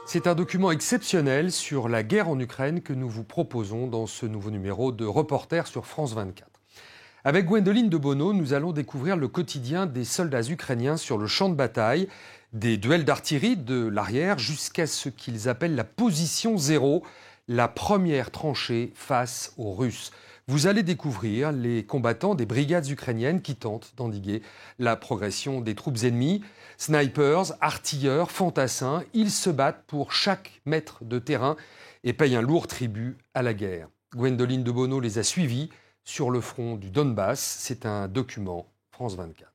C'est un document exceptionnel sur la guerre en Ukraine que nous vous proposons dans ce nouveau numéro de Reporter sur France 24. Avec Gwendoline de Bono, nous allons découvrir le quotidien des soldats ukrainiens sur le champ de bataille, des duels d'artillerie de l'arrière jusqu'à ce qu'ils appellent la position zéro, la première tranchée face aux Russes. Vous allez découvrir les combattants des brigades ukrainiennes qui tentent d'endiguer la progression des troupes ennemies. Snipers, artilleurs, fantassins, ils se battent pour chaque mètre de terrain et payent un lourd tribut à la guerre. Gwendoline de Bono les a suivis sur le front du Donbass. C'est un document France 24.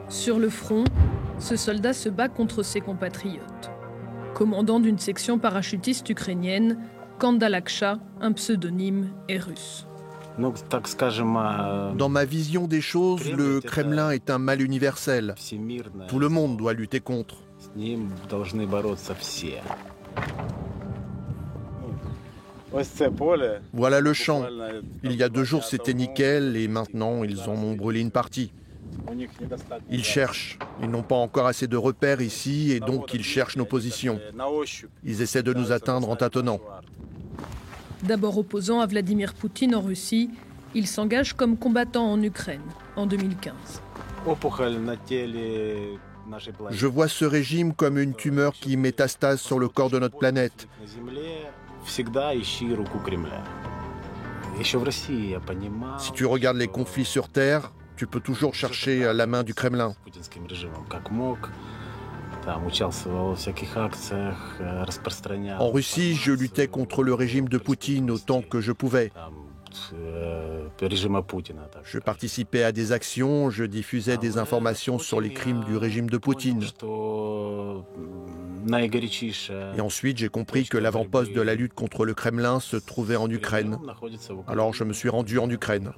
Sur le front, ce soldat se bat contre ses compatriotes. Commandant d'une section parachutiste ukrainienne, Kandalaksha, un pseudonyme, est russe. Dans ma vision des choses, le Kremlin est un mal universel. Tout le monde doit lutter contre. Voilà le champ. Il y a 2 jours, c'était nickel et maintenant, ils en ont brûlé une partie. Ils cherchent. Ils n'ont pas encore assez de repères ici et donc ils cherchent nos positions. Ils essaient de nous atteindre en tâtonnant. D'abord opposant à Vladimir Poutine en Russie, il s'engage comme combattant en Ukraine en 2015. Je vois ce régime comme une tumeur qui métastase sur le corps de notre planète. Si tu regardes les conflits sur Terre, tu peux toujours chercher la main du Kremlin. En Russie, je luttais contre le régime de Poutine autant que je pouvais. Je participais à des actions, je diffusais des informations sur les crimes du régime de Poutine. Et ensuite, j'ai compris que l'avant-poste de la lutte contre le Kremlin se trouvait en Ukraine. Alors je me suis rendu en Ukraine.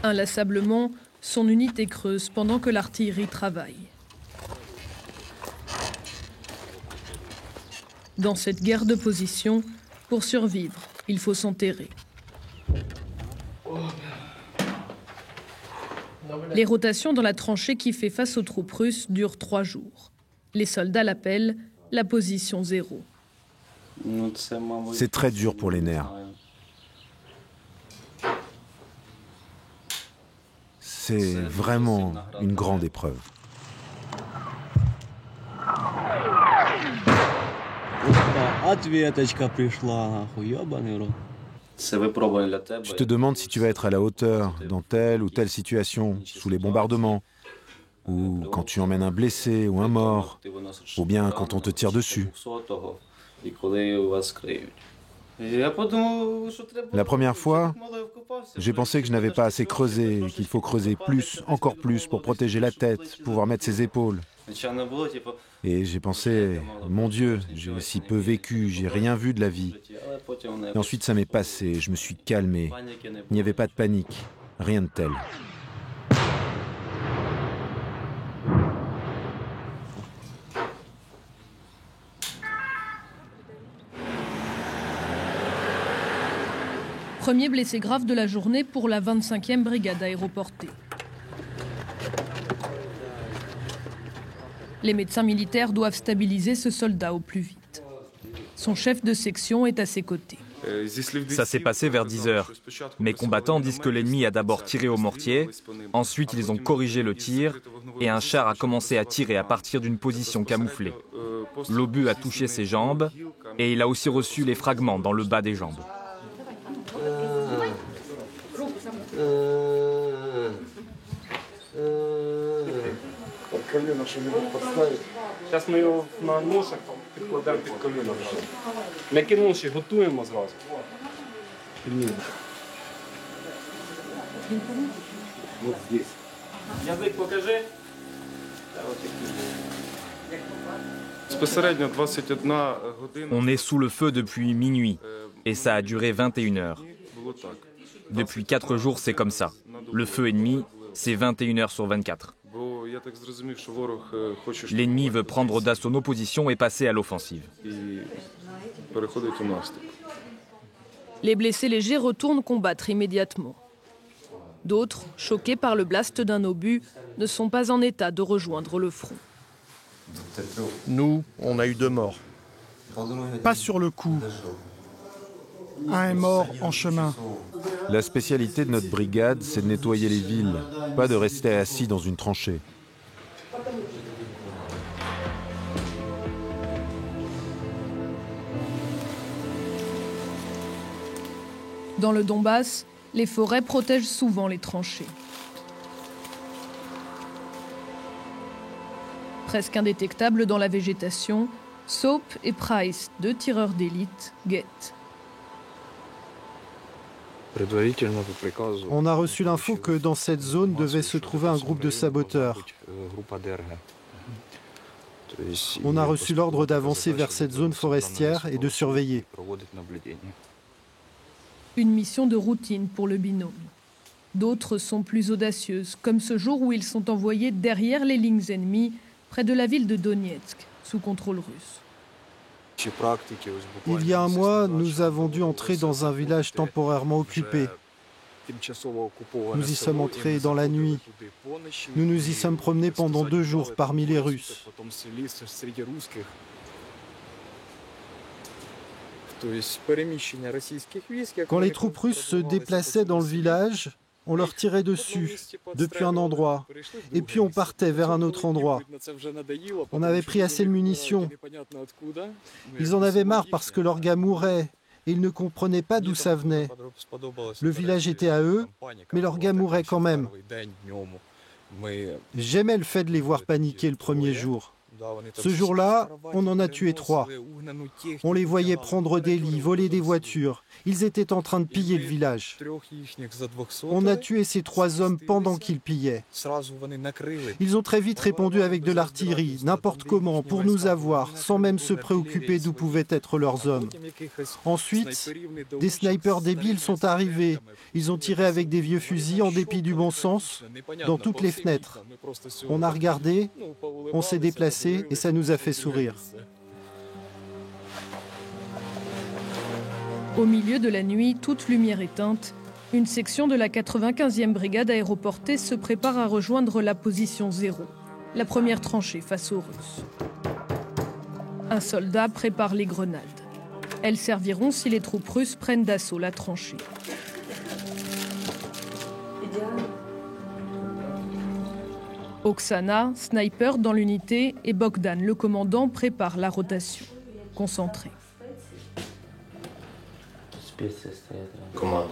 Inlassablement, son unité creuse pendant que l'artillerie travaille. Dans cette guerre de position, pour survivre, il faut s'enterrer. Les rotations dans la tranchée qui fait face aux troupes russes durent 3 jours. Les soldats l'appellent la position zéro. C'est très dur pour les nerfs. C'est vraiment une grande épreuve. Tu te demandes si tu vas être à la hauteur dans telle ou telle situation, sous les bombardements, ou quand tu emmènes un blessé ou un mort, ou bien quand on te tire dessus. La première fois, j'ai pensé que je n'avais pas assez creusé, qu'il faut creuser plus, encore plus, pour protéger la tête, pouvoir mettre ses épaules. Et j'ai pensé, mon Dieu, j'ai si peu vécu, j'ai rien vu de la vie. Et ensuite ça m'est passé, je me suis calmé. Il n'y avait pas de panique, rien de tel. Premier blessé grave de la journée pour la 25e brigade aéroportée. Les médecins militaires doivent stabiliser ce soldat au plus vite. Son chef de section est à ses côtés. Ça s'est passé vers 10 heures. Mes combattants disent que l'ennemi a d'abord tiré au mortier, ensuite ils ont corrigé le tir et un char a commencé à tirer à partir d'une position camouflée. L'obus a touché ses jambes et il a aussi reçu les fragments dans le bas des jambes. Зараз ми його на ношах підкладемо під коліно. М'які ноші готуємо зразу. Вот здесь. Язик покажи. On est sous le feu depuis minuit. Et ça a duré 21 heures. Depuis 4 jours, c'est comme ça. Le feu ennemi, c'est 21 heures sur 24. L'ennemi veut prendre d'assaut nos positions et passer à l'offensive. Les blessés légers retournent combattre immédiatement. D'autres, choqués par le blast d'un obus, ne sont pas en état de rejoindre le front. Nous, on a eu 2 morts. Pas sur le coup. Un est mort en chemin. La spécialité de notre brigade, c'est de nettoyer les villes, pas de rester assis dans une tranchée. Dans le Donbass, les forêts protègent souvent les tranchées. Presque indétectables dans la végétation, Soap et Price, 2 tireurs d'élite, guettent. On a reçu l'info que dans cette zone devait se trouver un groupe de saboteurs. On a reçu l'ordre d'avancer vers cette zone forestière et de surveiller. Une mission de routine pour le binôme. D'autres sont plus audacieuses, comme ce jour où ils sont envoyés derrière les lignes ennemies, près de la ville de Donetsk, sous contrôle russe. Il y a un mois, nous avons dû entrer dans un village temporairement occupé. Nous y sommes entrés dans la nuit. Nous nous y sommes promenés pendant 2 jours parmi les Russes. Quand les troupes russes se déplaçaient dans le village, on leur tirait dessus, depuis un endroit, et puis on partait vers un autre endroit. On avait pris assez de munitions. Ils en avaient marre parce que leurs gars mouraient, et ils ne comprenaient pas d'où ça venait. Le village était à eux, mais leurs gars mouraient quand même. J'aimais le fait de les voir paniquer le premier jour. Ce jour-là, on en a tué 3. On les voyait prendre des lits, voler des voitures. Ils étaient en train de piller le village. On a tué ces 3 hommes pendant qu'ils pillaient. Ils ont très vite répondu avec de l'artillerie, n'importe comment, pour nous avoir, sans même se préoccuper d'où pouvaient être leurs hommes. Ensuite, des snipers débiles sont arrivés. Ils ont tiré avec des vieux fusils, en dépit du bon sens, dans toutes les fenêtres. On a regardé, on s'est déplacé et ça nous a fait sourire. Au milieu de la nuit, toute lumière éteinte, une section de la 95e brigade aéroportée se prépare à rejoindre la position 0, la première tranchée face aux Russes. Un soldat prépare les grenades. Elles serviront si les troupes russes prennent d'assaut la tranchée. Oksana, sniper dans l'unité, et Bogdan, le commandant, préparent la rotation. Concentré.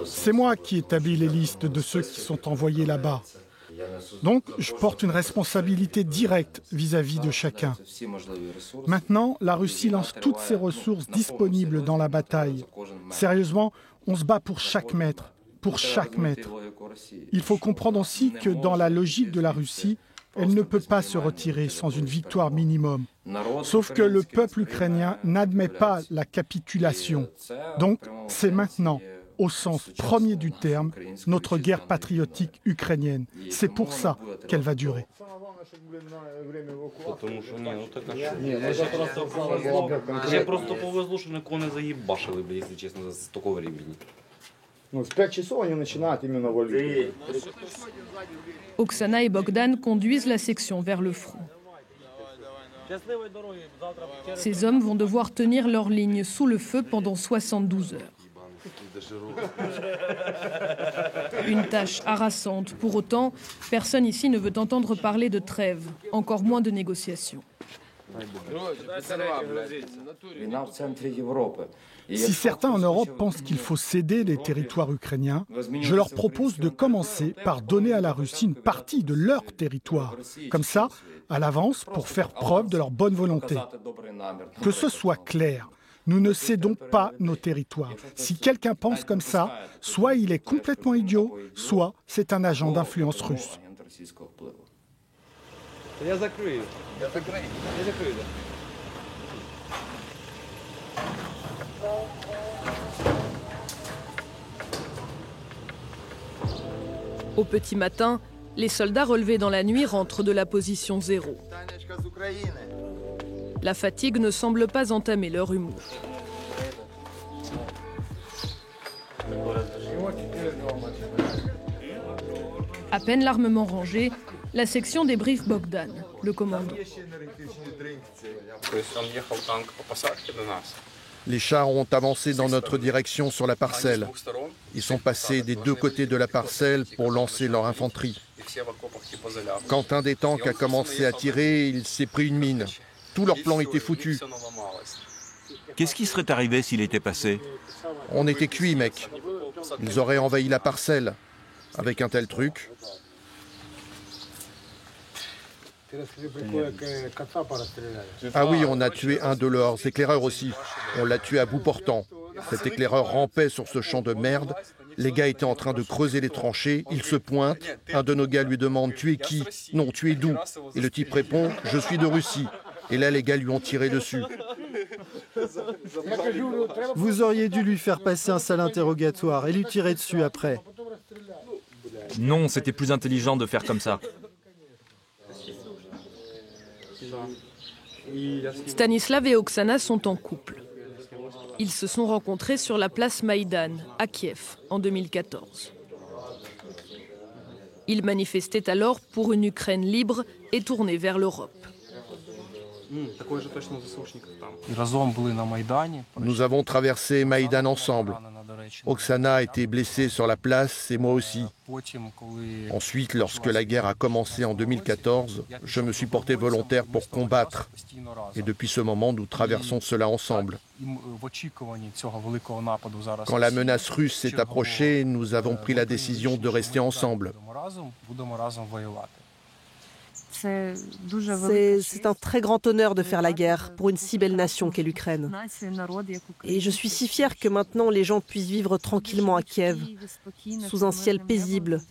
C'est moi qui établis les listes de ceux qui sont envoyés là-bas. Donc, je porte une responsabilité directe vis-à-vis de chacun. Maintenant, la Russie lance toutes ses ressources disponibles dans la bataille. Sérieusement, on se bat pour chaque mètre, pour chaque mètre. Il faut comprendre aussi que dans la logique de la Russie, elle ne peut pas se retirer sans une victoire minimum. Sauf que le peuple ukrainien n'admet pas la capitulation. Donc, c'est maintenant, au sens premier du terme, notre guerre patriotique ukrainienne. C'est pour ça qu'elle va durer. Oksana et Bogdan conduisent la section vers le front. Ces hommes vont devoir tenir leur ligne sous le feu pendant 72 heures. Une tâche harassante. Pour autant, personne ici ne veut entendre parler de trêve, encore moins de négociations. Si certains en Europe pensent qu'il faut céder les territoires ukrainiens, je leur propose de commencer par donner à la Russie une partie de leur territoire. Comme ça, à l'avance, pour faire preuve de leur bonne volonté. Que ce soit clair, nous ne cédons pas nos territoires. Si quelqu'un pense comme ça, soit il est complètement idiot, soit c'est un agent d'influence russe. Au petit matin, les soldats relevés dans la nuit rentrent de la position 0. La fatigue ne semble pas entamer leur humour. À peine l'armement rangé, la section débriefe Bogdan, le commandant. Les chars ont avancé dans notre direction sur la parcelle. Ils sont passés des deux côtés de la parcelle pour lancer leur infanterie. Quand un des tanks a commencé à tirer, il s'est pris une mine. Tout leur plan était foutu. Qu'est-ce qui serait arrivé s'il était passé? On était cuits, mec. Ils auraient envahi la parcelle. Avec un tel truc. Ah oui, on a tué un de leurs éclaireurs aussi. On l'a tué à bout portant. Cet éclaireur rampait sur ce champ de merde. Les gars étaient en train de creuser les tranchées. Il se pointe. Un de nos gars lui demande « Tu es qui ?»« Non, tu es d'où ?» Et le type répond « Je suis de Russie. » Et là, les gars lui ont tiré dessus. Vous auriez dû lui faire passer un sale interrogatoire et lui tirer dessus après. Non, c'était plus intelligent de faire comme ça. Stanislav et Oksana sont en couple. Ils se sont rencontrés sur la place Maïdan, à Kiev, en 2014. Ils manifestaient alors pour une Ukraine libre et tournée vers l'Europe. Nous avons traversé Maïdan ensemble. Oksana a été blessée sur la place et moi aussi. Ensuite, lorsque la guerre a commencé en 2014, je me suis porté volontaire pour combattre. Et depuis ce moment, nous traversons cela ensemble. Quand la menace russe s'est approchée, nous avons pris la décision de rester ensemble. C'est un très grand honneur de faire la guerre pour une si belle nation qu'est l'Ukraine. Et je suis si fière que maintenant les gens puissent vivre tranquillement à Kiev, sous un ciel paisible,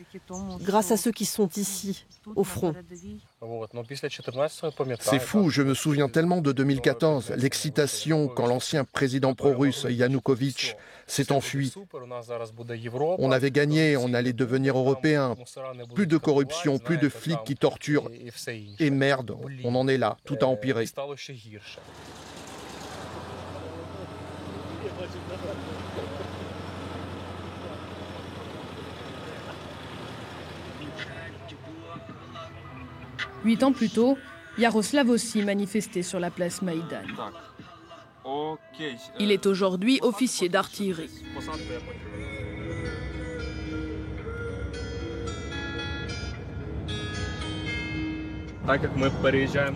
grâce à ceux qui sont ici, au front. C'est fou, je me souviens tellement de 2014, l'excitation quand l'ancien président pro-russe Yanukovych s'est enfui. On avait gagné, on allait devenir européen. Plus de corruption, plus de flics qui torturent. Et merde, on en est là, tout a empiré. Huit ans plus tôt, Yaroslav aussi manifestait sur la place Maïdan. Il est aujourd'hui officier d'artillerie.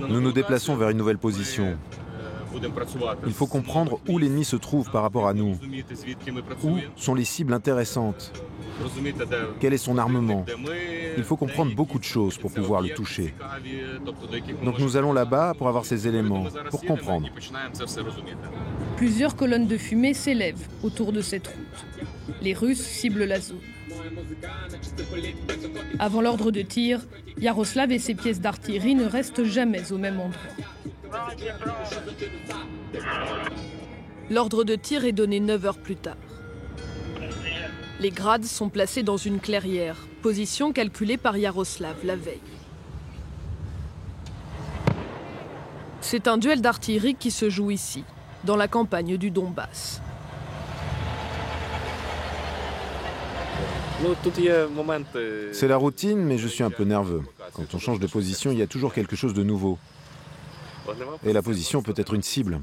Nous nous déplaçons vers une nouvelle position. Il faut comprendre où l'ennemi se trouve par rapport à nous. Où sont les cibles intéressantes? Quel est son armement? Il faut comprendre beaucoup de choses pour pouvoir le toucher. Donc nous allons là-bas pour avoir ces éléments, pour comprendre. Plusieurs colonnes de fumée s'élèvent autour de cette route. Les Russes ciblent la zone. Avant l'ordre de tir, Yaroslav et ses pièces d'artillerie ne restent jamais au même endroit. L'ordre de tir est donné 9 heures plus tard. Les grades sont placés dans une clairière, position calculée par Yaroslav la veille. C'est un duel d'artillerie qui se joue ici, dans la campagne du Donbass. C'est la routine, mais je suis un peu nerveux. Quand on change de position, il y a toujours quelque chose de nouveau. Et la position peut être une cible.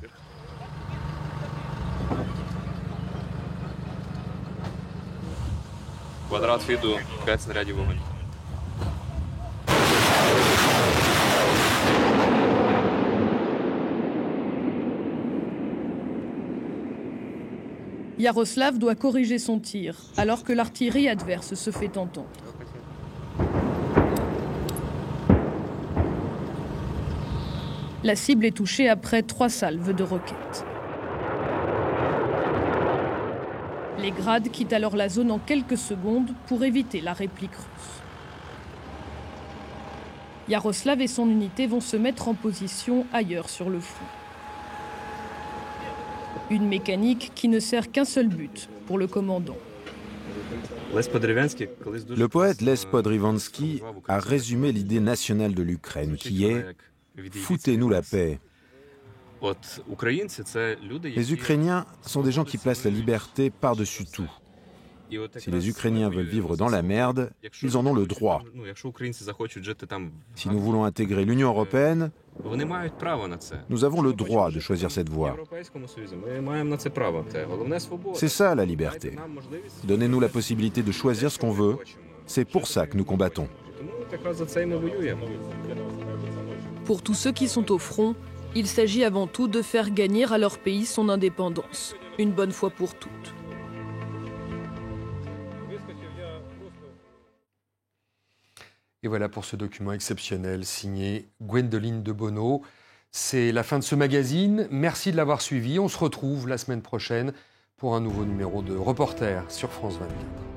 Yaroslav doit corriger son tir, alors que l'artillerie adverse se fait entendre. La cible est touchée après 3 salves de roquettes. Les grades quittent alors la zone en quelques secondes pour éviter la réplique russe. Yaroslav et son unité vont se mettre en position ailleurs sur le front. Une mécanique qui ne sert qu'un seul but pour le commandant. Le poète Les Podryvansky a résumé l'idée nationale de l'Ukraine, qui est « foutez-nous la paix ». Les Ukrainiens sont des gens qui placent la liberté par-dessus tout. Si les Ukrainiens veulent vivre dans la merde, ils en ont le droit. Si nous voulons intégrer l'Union européenne, nous avons le droit de choisir cette voie. C'est ça la liberté. Donnez-nous la possibilité de choisir ce qu'on veut. C'est pour ça que nous combattons. Pour tous ceux qui sont au front, il s'agit avant tout de faire gagner à leur pays son indépendance, une bonne fois pour toutes. Et voilà pour ce document exceptionnel signé Gwendoline de Bono. C'est la fin de ce magazine. Merci de l'avoir suivi. On se retrouve la semaine prochaine pour un nouveau numéro de Reporter sur France 24.